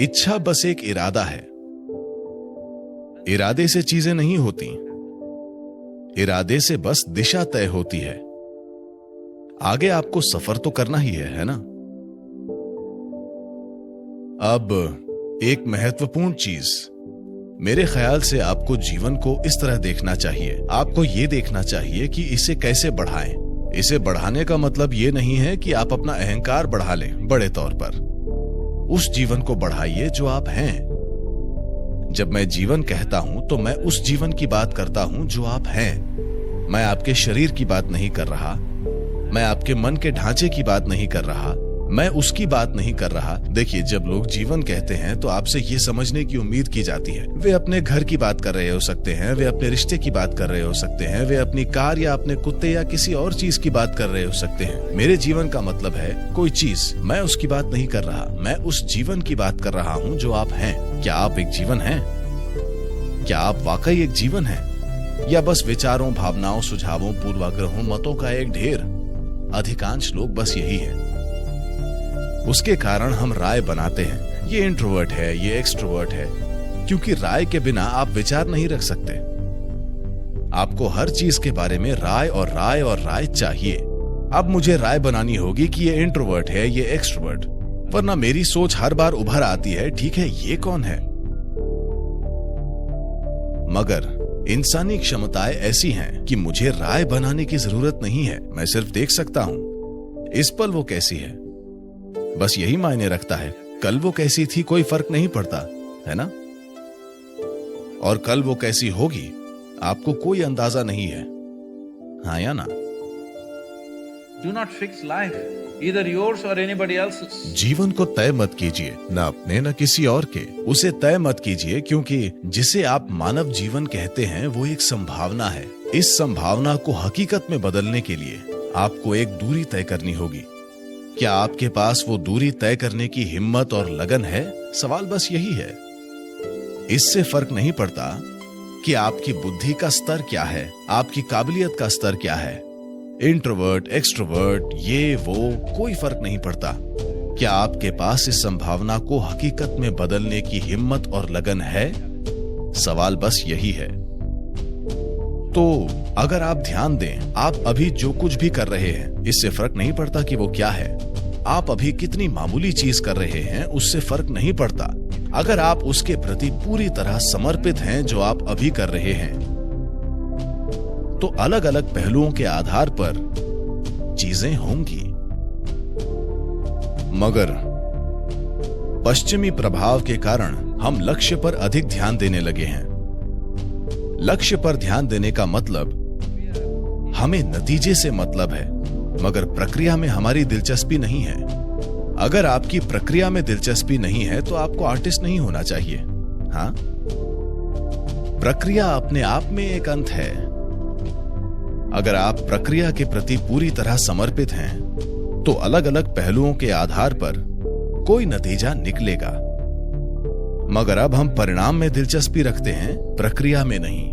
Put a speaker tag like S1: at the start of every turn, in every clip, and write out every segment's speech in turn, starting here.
S1: इच्छा बस एक इरादा है। इरादे से चीजें नहीं होती, इरादे से बस दिशा तय होती है। आगे आपको सफर तो करना ही है ना? अब एक महत्वपूर्ण चीज, मेरे ख्याल से आपको जीवन को इस तरह देखना चाहिए। आपको यह देखना चाहिए कि इसे कैसे बढ़ाएं। इसे बढ़ाने का मतलब यह नहीं है कि आप अपना अहंकार बढ़ा लें बड़े तौर पर। उस जीवन को बढ़ाइए जो आप हैं। जब मैं जीवन कहता हूं तो मैं उस जीवन की बात करता हूं जो आप हैं। मैं आपके शरीर की बात नहीं कर रहा, मैं आपके मन के ढांचे की बात नहीं कर रहा, मैं उसकी बात नहीं कर रहा। देखिए, जब लोग जीवन कहते हैं तो आपसे ये समझने की उम्मीद की जाती है वे अपने घर की बात कर रहे हो सकते हैं, वे अपने रिश्ते की बात कर रहे हो सकते हैं, वे अपनी कार या अपने कुत्ते या किसी और चीज की बात कर रहे हो सकते हैं। मेरे जीवन का मतलब है कोई चीज, मैं उसकी बात नहीं कर रहा, मैं उस जीवन की बात कर रहा हूँ जो आप हैं। क्या आप एक जीवन हैं? क्या आप वाकई एक जीवन हैं, या बस विचारों, भावनाओं, सुझावों, पूर्वाग्रहों, मतों का एक ढेर? अधिकांश लोग बस यही है। उसके कारण हम राय बनाते हैं, ये इंट्रोवर्ट है, ये एक्सट्रोवर्ट है, क्योंकि राय के बिना आप विचार नहीं रख सकते। आपको हर चीज के बारे में राय और राय और राय चाहिए। अब मुझे राय बनानी होगी कि ये इंट्रोवर्ट है, ये एक्सट्रोवर्ट, वरना मेरी सोच हर बार उभर आती है, ठीक है, ये कौन है? मगर इंसानी क्षमताएं ऐसी हैं कि मुझे राय बनाने की जरूरत नहीं है। मैं सिर्फ देख सकता हूं इस पल वो कैसी है, बस यही मायने रखता है। कल वो कैसी थी कोई फर्क नहीं पड़ता, है ना? और कल वो कैसी होगी आपको कोई अंदाजा नहीं है, हाँ या ना?
S2: Do not fix life, either yours or anybody else's.
S1: जीवन को तय मत कीजिए, न अपने न किसी और के। उसे तय मत कीजिए, क्योंकि जिसे आप मानव जीवन कहते हैं वो एक संभावना है। इस संभावना को हकीकत में बदलने के लिए आपको एक दूरी तय करनी होगी। क्या आपके पास वो दूरी तय करने की हिम्मत और लगन है? सवाल बस यही है। इससे फर्क नहीं पड़ता कि आपकी बुद्धि का स्तर क्या है, आपकी काबिलियत का स्तर क्या है। इंट्रोवर्ट, एक्सट्रोवर्ट, ये वो, कोई फर्क नहीं पड़ता। क्या आपके पास इस संभावना को हकीकत में बदलने की हिम्मत और लगन है? सवाल बस यही है। तो अगर आप ध्यान दें, आप अभी जो कुछ भी कर रहे हैं, इससे फर्क नहीं पड़ता कि वो क्या है। आप अभी कितनी मामूली चीज कर रहे हैं, उससे फर्क नहीं पड़ता अगर आप उसके प्रति पूरी तरह समर्पित हैं जो आप अभी कर रहे हैं। तो अलग अलग पहलुओं के आधार पर चीजें होंगी। मगर पश्चिमी प्रभाव के कारण हम लक्ष्य पर अधिक ध्यान देने लगे हैं। लक्ष्य पर ध्यान देने का मतलब हमें नतीजे से मतलब है, मगर प्रक्रिया में हमारी दिलचस्पी नहीं है। अगर आपकी प्रक्रिया में दिलचस्पी नहीं है तो आपको आर्टिस्ट नहीं होना चाहिए। हाँ, प्रक्रिया अपने आप में एक अंत है। अगर आप प्रक्रिया के प्रति पूरी तरह समर्पित हैं, तो अलग अलग पहलुओं के आधार पर कोई नतीजा निकलेगा। मगर अब हम परिणाम में दिलचस्पी रखते हैं, प्रक्रिया में नहीं।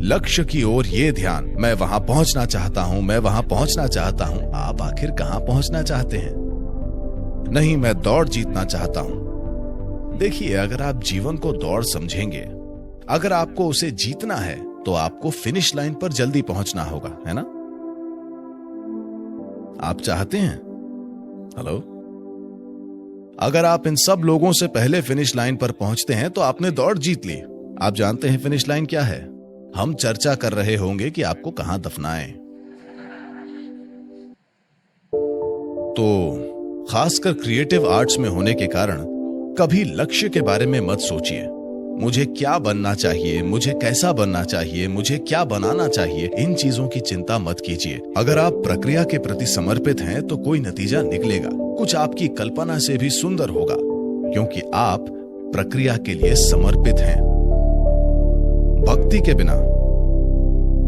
S1: लक्ष्य की ओर ये ध्यान, मैं वहां पहुंचना चाहता हूं, मैं वहां पहुंचना चाहता हूं। आप आखिर कहां पहुंचना चाहते हैं? नहीं, मैं दौड़ जीतना चाहता हूं। देखिए, अगर आप जीवन को दौड़ समझेंगे, अगर आपको उसे जीतना है, तो आपको फिनिश लाइन पर जल्दी पहुंचना होगा, है ना? आप चाहते हैं? हेलो? अगर आप इन सब लोगों से पहले फिनिश लाइन पर पहुंचते हैं तो आपने दौड़ जीत ली। आप जानते हैं फिनिश लाइन क्या है? हम चर्चा कर रहे होंगे कि आपको कहां दफनाएं। तो खासकर क्रिएटिव आर्ट्स में होने के कारण कभी लक्ष्य के बारे में मत सोचिए। मुझे क्या बनना चाहिए, मुझे कैसा बनना चाहिए, मुझे क्या बनाना चाहिए, इन चीजों की चिंता मत कीजिए। अगर आप प्रक्रिया के प्रति समर्पित हैं तो कोई नतीजा निकलेगा, कुछ आपकी कल्पना से भी सुंदर होगा, क्योंकि आप प्रक्रिया के लिए समर्पित हैं। भक्ति के बिना,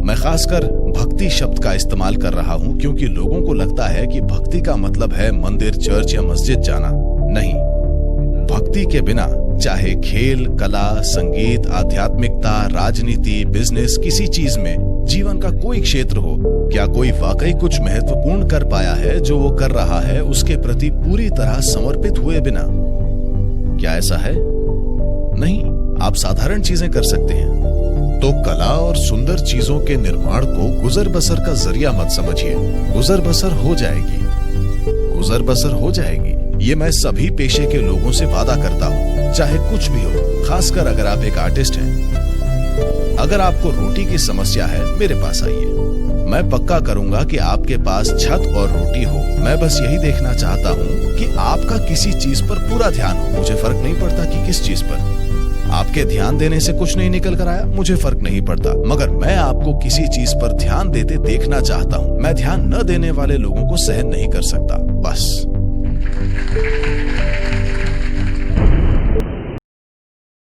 S1: मैं खासकर भक्ति शब्द का इस्तेमाल कर रहा हूं क्योंकि लोगों को लगता है कि भक्ति का मतलब है मंदिर, चर्च या मस्जिद जाना। नहीं, भक्ति के बिना चाहे खेल, कला, संगीत, आध्यात्मिकता, राजनीति, बिजनेस, किसी चीज में, जीवन का कोई क्षेत्र हो, क्या कोई वाकई कुछ महत्वपूर्ण कर पाया है जो वो कर रहा है उसके प्रति पूरी तरह समर्पित हुए बिना? क्या ऐसा है? नहीं, आप साधारण चीजें कर सकते हैं। तो कला और सुंदर चीजों के निर्माण को गुजर बसर का जरिया मत समझिए। गुजर बसर हो जाएगी, गुजर बसर हो जाएगी। ये मैं सभी पेशे के लोगों से वादा करता हूँ, चाहे कुछ भी हो, खासकर अगर आप एक आर्टिस्ट हैं। अगर आपको रोटी की समस्या है, मेरे पास आइए। मैं पक्का करूंगा कि आपके पास छत और रोटी हो। मैं बस यही देखना चाहता हूँ कि आपका किसी चीज पर पूरा ध्यान हो। मुझे फर्क नहीं पड़ता कि किस चीज पर। आपके ध्यान देने से कुछ नहीं निकल कर आया, मुझे फर्क नहीं पड़ता, मगर मैं आपको किसी चीज पर ध्यान देते देखना चाहता हूँ। मैं ध्यान न देने वाले लोगों को सहन नहीं कर सकता। बस